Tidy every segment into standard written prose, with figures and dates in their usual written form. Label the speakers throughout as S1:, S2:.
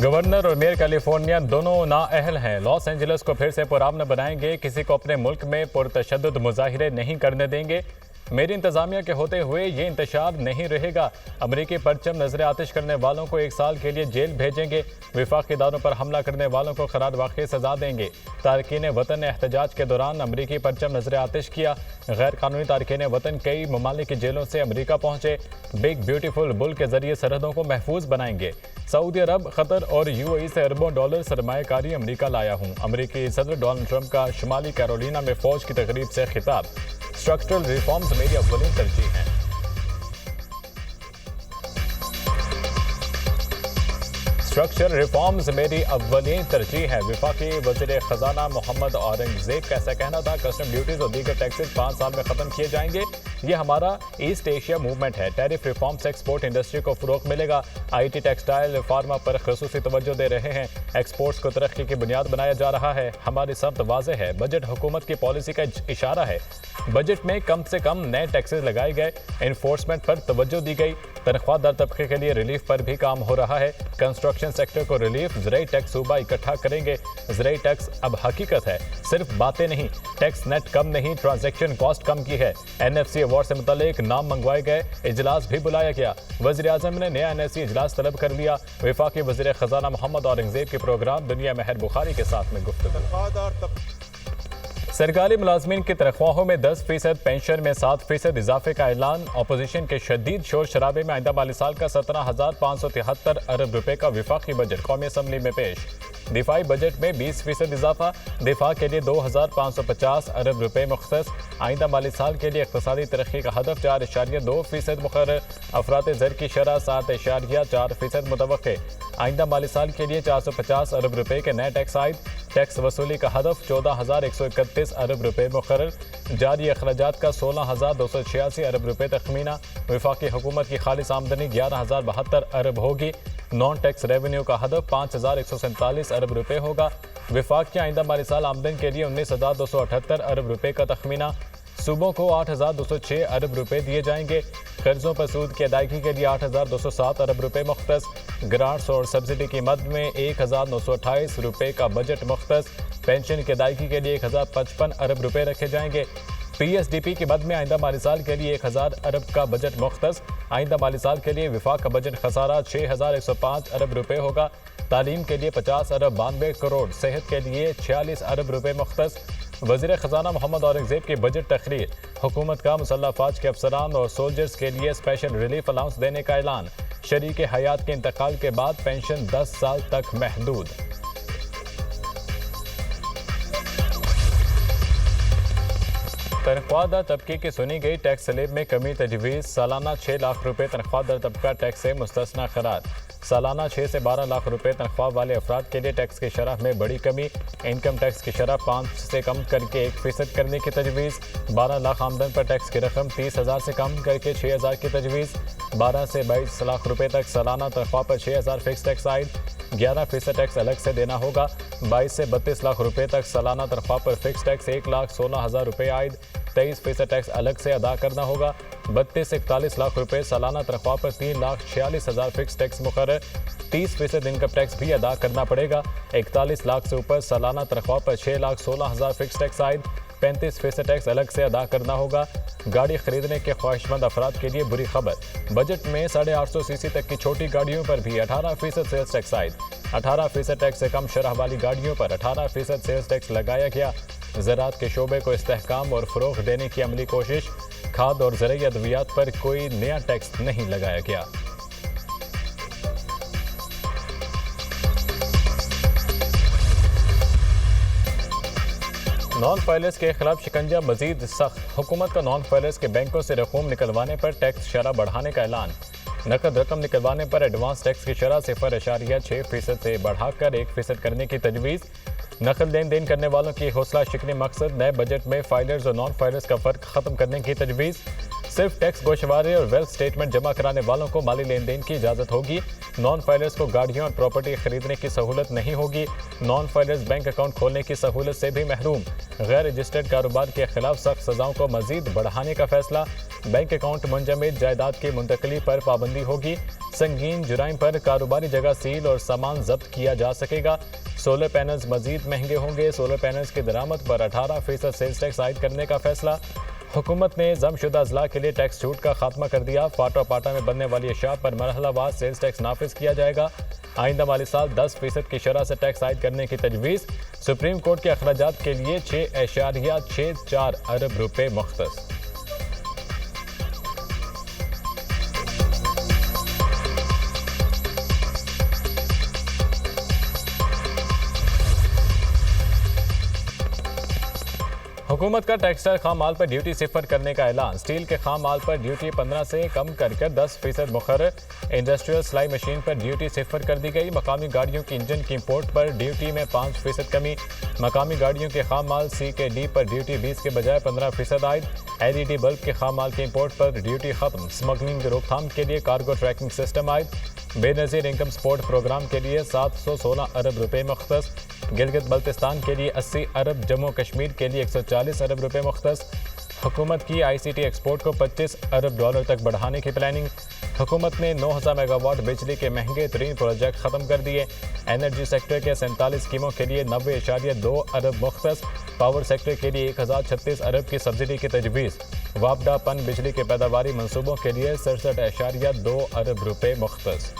S1: Governor اور mayor California دونوں نااہل ہیں۔ لاس اینجلس کو پھر سے پرامن بنائیں گے، کسی کو اپنے ملک میں پرتشدد مظاہرے نہیں کرنے دیں گے۔ میری انتظامیہ کے ہوتے ہوئے یہ انتشار نہیں رہے گا۔ امریکی پرچم نظر آتش کرنے والوں کو 1 سال کے لیے جیل بھیجیں گے۔ وفاقی اداروں پر حملہ کرنے والوں کو خراج واقعی سزا دیں گے۔ تارکین وطن نے احتجاج کے دوران امریکی پرچم نظر آتش کیا۔ غیر قانونی تارکین وطن کئی ممالک کی جیلوں سے امریکہ پہنچے۔ بگ بیوٹیفل بل کے ذریعے سرحدوں کو محفوظ بنائیں گے۔ سعودی عرب، قطر اور UAE سے اربوں ڈالر سرمایہ کاری امریکہ لایا ہوں۔ امریکی صدر ڈونلڈ ٹرمپ کا شمالی کیرولینا میں فوج کی تقریب سے خطاب۔ اسٹرکچرل ریفارمز میری اولین ترجیح ہیں۔ اسٹرکچرل ریفارمز میری اولین ترجیح ہے۔ وفاقی وزیر خزانہ محمد اورنگزیب کا ایسا کہنا تھا۔ کسٹم ڈیوٹیز اور دیگر ٹیکسز 5 سال میں ختم کیے جائیں گے۔ یہ ہمارا ایسٹ ایشیا موومنٹ ہے۔ ٹیرف ریفارم سے ایکسپورٹ انڈسٹری کو فروغ ملے گا۔ IT، ٹیکسٹائل، فارما پر خصوصی توجہ دے رہے ہیں۔ ایکسپورٹس کو ترقی کی بنیاد بنایا جا رہا ہے۔ ہماری سمت واضح ہے۔ بجٹ حکومت کی پالیسی کا اشارہ ہے۔ بجٹ میں کم سے کم نئے ٹیکسز لگائے گئے۔ انفورسمنٹ پر توجہ دی گئی۔ تنخواہ دار طبقے کے لیے ریلیف پر بھی کام ہو رہا ہے۔ کنسٹرکشن سیکٹر کو ریلیف، زرعی ٹیکس صوبہ اکٹھا کریں گے۔ زرعی ٹیکس اب حقیقت ہے، صرف باتیں نہیں۔ ٹیکس نیٹ کم نہیں، ٹرانزیکشن کاسٹ کم کی ہے۔ NFC ایوارڈ سے متعلق نام منگوائے گئے، اجلاس بھی بلایا گیا۔ وزیر اعظم نے نیا NFC اجلاس طلب کر لیا۔ وفاقی وزیر خزانہ محمد اورنگزیب کے پروگرام دنیا مہر بخاری کے ساتھ میں گفتگو۔ سرکاری ملازمین کی تنخواہوں میں 10%، پینشن میں 7% اضافے کا اعلان۔ اپوزیشن کے شدید شور شرابے میں آئندہ مالی سال کا 17,573 ارب روپے کا وفاقی بجٹ قومی اسمبلی میں پیش۔ دفاعی بجٹ میں 20% اضافہ، دفاع کے لیے 2,550 ارب روپے مختص۔ آئندہ مالی سال کے لیے اقتصادی ترقی کا ہدف 4.2% مقرر۔ افراط زر کی شرح 7.4% متوقع۔ آئندہ مالی سال کے لیے 450 ارب روپے کے نئے ٹیکس عائد۔ ٹیکس وصولی کا ہدف 14,131 ارب روپے مقرر۔ جاری اخراجات کا 16,286 ارب روپے تخمینہ۔ وفاقی حکومت کی خالص آمدنی 11,072 ارب ہوگی۔ نان ٹیکس ریونیو کا ہدف 5,147 ارب روپے ہوگا۔ وفاق کی آئندہ مالی سال آمدن کے لیے 19,278 ارب روپے کا تخمینہ۔ صوبوں کو 8,206 ارب روپے دیے جائیں گے۔ قرضوں پر سود کی ادائیگی کے لیے 8,207 ارب روپے مختص۔ گرانٹس اور سبسڈی کی مد میں 1,928 روپے کا بجٹ مختص۔ پینشن کی ادائیگی کے لیے 1,055 ارب روپے رکھے جائیں گے۔ PSDP کی مد میں آئندہ مالی سال کے لیے 1,000 ارب کا بجٹ مختص۔ آئندہ مالی سال کے لیے وفاق کا بجٹ خسارہ 6,105 ارب روپے ہوگا۔ تعلیم کے لیے 50 ارب 92 کروڑ، صحت کے لیے 46 ارب روپے مختص۔ وزیر خزانہ محمد اورنگزیب کی بجٹ تقریر۔ حکومت کا مسلح افواج کے افسران اور سولجرز کے لیے اسپیشل ریلیف الاؤنس دینے کا اعلان۔ شریک حیات کے انتقال کے بعد پینشن 10 سال تک محدود۔ تنخواہ دار طبقے کی سنی گئی ٹیکس سلیب میں کمی تجویز۔ سالانہ 6 لاکھ روپے تنخواہ دار طبقہ ٹیکس سے مستثنی قرار۔ سالانہ 6 سے 12 لاکھ روپے تنخواہ والے افراد کے لیے ٹیکس کی شرح میں بڑی کمی۔ انکم ٹیکس کی شرح 5 سے کم کر کے 1% کرنے کی تجویز۔ 12 لاکھ آمدن پر ٹیکس کی رقم 30,000 سے کم کر کے 6,000 کی تجویز۔ 12 سے 22 لاکھ روپے تک سالانہ تنخواہ پر 6,000 فکس ٹیکس عائد۔ 11% ٹیکس الگ سے دینا ہوگا۔ 22 سے 32 لاکھ روپے تک سالانہ تنخواہ پر فکس ٹیکس 1,16,000 روپے عائد۔ 23% ٹیکس الگ سے ادا کرنا ہوگا۔ 32 سے 41 لاکھ روپے سالانہ تنخواہ پر 3,46,000 فکس ٹیکس مقرر۔ 30% انکم ٹیکس بھی ادا کرنا پڑے گا۔ 41 لاکھ سے اوپر سالانہ تنخواہ پر 6,16,000 فکس ٹیکس عائد۔ 35% ٹیکس الگ سے ادا کرنا ہوگا۔ گاڑی خریدنے کے خواہشمند افراد کے لیے بری خبر، بجٹ میں 850 cc تک کی چھوٹی گاڑیوں پر بھی 18% سیلز ٹیکس عائد۔ 18% ٹیکس سے کم شرح والی گاڑیوں پر 18% سیلز ٹیکس لگایا گیا۔ زراعت کے شعبے کو استحکام اور فروغ دینے کی عملی کوشش۔ کھاد اور زرعی ادویات پر کوئی نیا ٹیکس نہیں لگایا گیا۔ نان فائلرز کے خلاف شکنجہ مزید سخت۔ حکومت کا نان فائلرز کے بینکوں سے رقوم نکلوانے پر ٹیکس شرح بڑھانے کا اعلان۔ نقد رقم نکلوانے پر ایڈوانس ٹیکس کی شرح 0.6% سے بڑھا کر 1% کرنے کی تجویز۔ نقل لین دین کرنے والوں کی حوصلہ شکنی مقصد نئے بجٹ میں فائلرز اور نان فائلرز کا فرق ختم کرنے کی تجویز صرف ٹیکس گوشوارے اور ویلتھ سٹیٹمنٹ جمع کرانے والوں کو مالی لین دین کی اجازت ہوگی نان فائلرز کو گاڑیوں اور پراپرٹی خریدنے کی سہولت نہیں ہوگی نان فائلرز بینک اکاؤنٹ کھولنے کی سہولت سے بھی محروم غیر رجسٹرڈ کاروبار کے خلاف سخت سزاؤں کو مزید بڑھانے کا فیصلہ بینک اکاؤنٹ منجمد جائیداد کی منتقلی پر پابندی ہوگی سنگین جرائم پر کاروباری جگہ سیل اور سامان ضبط کیا جا سکے گا سولر پینلز مزید مہنگے ہوں گے سولر پینلز کی درآمد پر 18% سیلز ٹیکس عائد کرنے کا فیصلہ حکومت نے ضم شدہ اضلاع کے لیے ٹیکس چھوٹ کا خاتمہ کر دیا فاٹا پاٹا میں بننے والی اشیاء پر مرحلہ وار سیلز ٹیکس نافذ کیا جائے گا آئندہ مالی سال 10% کی شرح سے ٹیکس عائد کرنے کی تجویز سپریم کورٹ کے اخراجات کے لیے 6.64 ارب روپے مختص حکومت کا ٹیکسٹائل خام مال پر ڈیوٹی صفر کرنے کا اعلان سٹیل کے خام مال پر ڈیوٹی 15 سے کم کر 10% مقرر انڈسٹریل سلائی مشین پر ڈیوٹی صفر کر دی گئی مقامی گاڑیوں کی انجن کی امپورٹ پر ڈیوٹی میں 5% کمی مقامی گاڑیوں کے خام مال CKD پر ڈیوٹی 20 کے بجائے 15% عائد LED بلب کے خام مال کی امپورٹ پر ڈیوٹی ختم اسمگلنگ کی روک تھام کے لیے کارگو ٹریکنگ سسٹم عائد بے نظیر انکم سپورٹ پروگرام کے لیے 716 ارب روپے مختص گلگت بلتستان کے لیے 80 ارب جموں کشمیر کے لیے 140 ارب روپے مختص حکومت کی ICT ایکسپورٹ کو 25 ارب ڈالر تک بڑھانے کی پلاننگ حکومت نے 9000 میگا واٹ بجلی کے مہنگے ترین پروجیکٹ ختم کر دیے انرجی سیکٹر کے 47 اسکیموں کے لیے 90.2 ارب مختص پاور سیکٹر کے لیے 1036 ارب کی سبسڈی کی تجویز وابڈا پن بجلی کے پیداواری منصوبوں کے لیے 67.2 ارب روپے مختص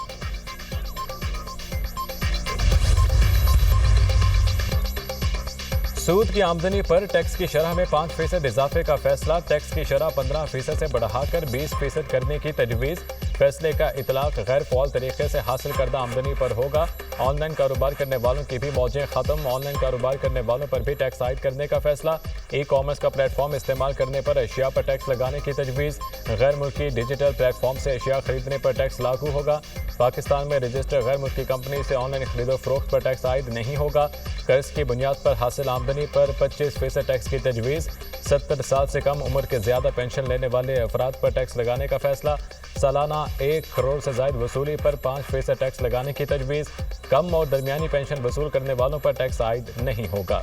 S1: سود کی آمدنی پر ٹیکس کی شرح میں 5% اضافے کا فیصلہ ٹیکس کی شرح 15% سے بڑھا کر 20% کرنے کی تجویز فیصلے کا اطلاق غیر فعال طریقے سے حاصل کردہ آمدنی پر ہوگا آن لائن کاروبار کرنے والوں کی بھی موجیں ختم آن لائن کاروبار کرنے والوں پر بھی ٹیکس عائد کرنے کا فیصلہ ای کامرس کا پلیٹ فارم استعمال کرنے پر اشیاء پر ٹیکس لگانے کی تجویز غیر ملکی ڈیجیٹل پلیٹ فارم سے اشیاء خریدنے پر ٹیکس لاگو ہوگا پاکستان میں رجسٹر غیر ملکی کمپنی سے آن لائن خرید و فروخت پر ٹیکس عائد نہیں ہوگا قرض کی بنیاد پر حاصل آمدنی پر 25% ٹیکس کی تجویز 70 سال سے کم عمر کے زیادہ پینشن لینے والے افراد پر ٹیکس لگانے کا فیصلہ سالانہ 1 کروڑ سے زائد وصولی پر 5% ٹیکس لگانے کی تجویز کم اور درمیانی پینشن وصول کرنے والوں پر ٹیکس عائد نہیں ہوگا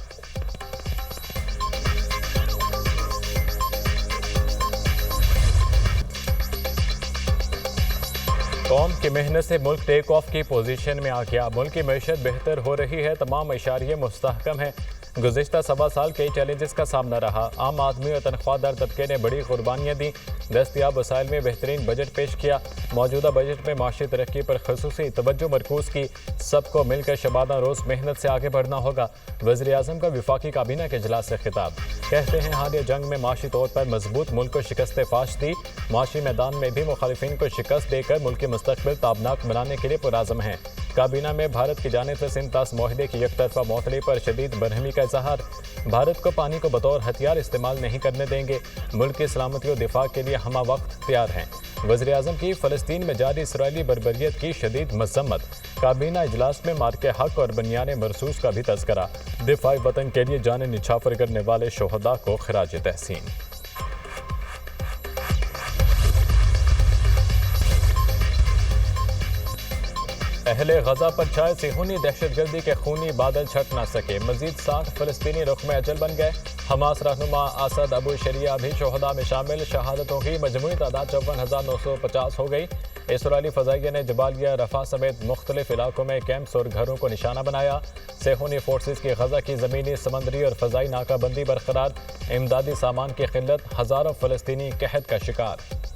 S1: قوم کی محنت سے ملک ٹیک آف کی پوزیشن میں آ گیا ملک کی معیشت بہتر ہو رہی ہے تمام اشاریے مستحکم ہیں گزشتہ سوا سال کئی چیلنجز کا سامنا رہا عام آدمی اور تنخواہ دار طبقے نے بڑی قربانیاں دیں دستیاب وسائل میں بہترین بجٹ پیش کیا موجودہ بجٹ میں معاشی ترقی پر خصوصی توجہ مرکوز کی سب کو مل کر شبانہ روز محنت سے آگے بڑھنا ہوگا وزیر اعظم کا وفاقی کابینہ کے اجلاس سے خطاب کہتے ہیں حالیہ جنگ میں معاشی طور پر مضبوط ملک کو شکست فاش دی معاشی میدان میں بھی مخالفین کو شکست دے کر ملک کے مستقبل تابناک بنانے کے لیے پرعزم ہیں کابینہ میں بھارت کی جانب سے سنتاس معاہدے کی یک طرفہ معطلی پر شدید برہمی کا اظہار بھارت کو پانی کو بطور ہتھیار استعمال نہیں کرنے دیں گے ملک کی سلامتی و دفاع کے لیے ہمہ وقت تیار ہیں وزیر اعظم کی فلسطین میں جاری اسرائیلی بربریت کی شدید مذمت کابینہ اجلاس میں مارکے حق اور بنیان مرصوص کا بھی تذکرہ دفاع وطن کے لیے جانیں نچھاور کرنے والے شہداء کو خراج تحسین اہل غزہ پر چھائے صہیونی دہشت گردی کے خونی بادل چھٹ نہ سکے مزید 60 فلسطینی رقم اجل بن گئے حماس رہنما اسد ابو شریعہ بھی شہداء میں شامل شہادتوں کی مجموعی تعداد 54,950 ہو گئی اسرائیلی فضائیہ نے جبالیہ رفح سمیت مختلف علاقوں میں کیمپس اور گھروں کو نشانہ بنایا صہیونی فورسز کی غزہ کی زمینی سمندری اور فضائی ناکہ بندی برقرار امدادی سامان کی قلت ہزاروں فلسطینی قحط کا شکار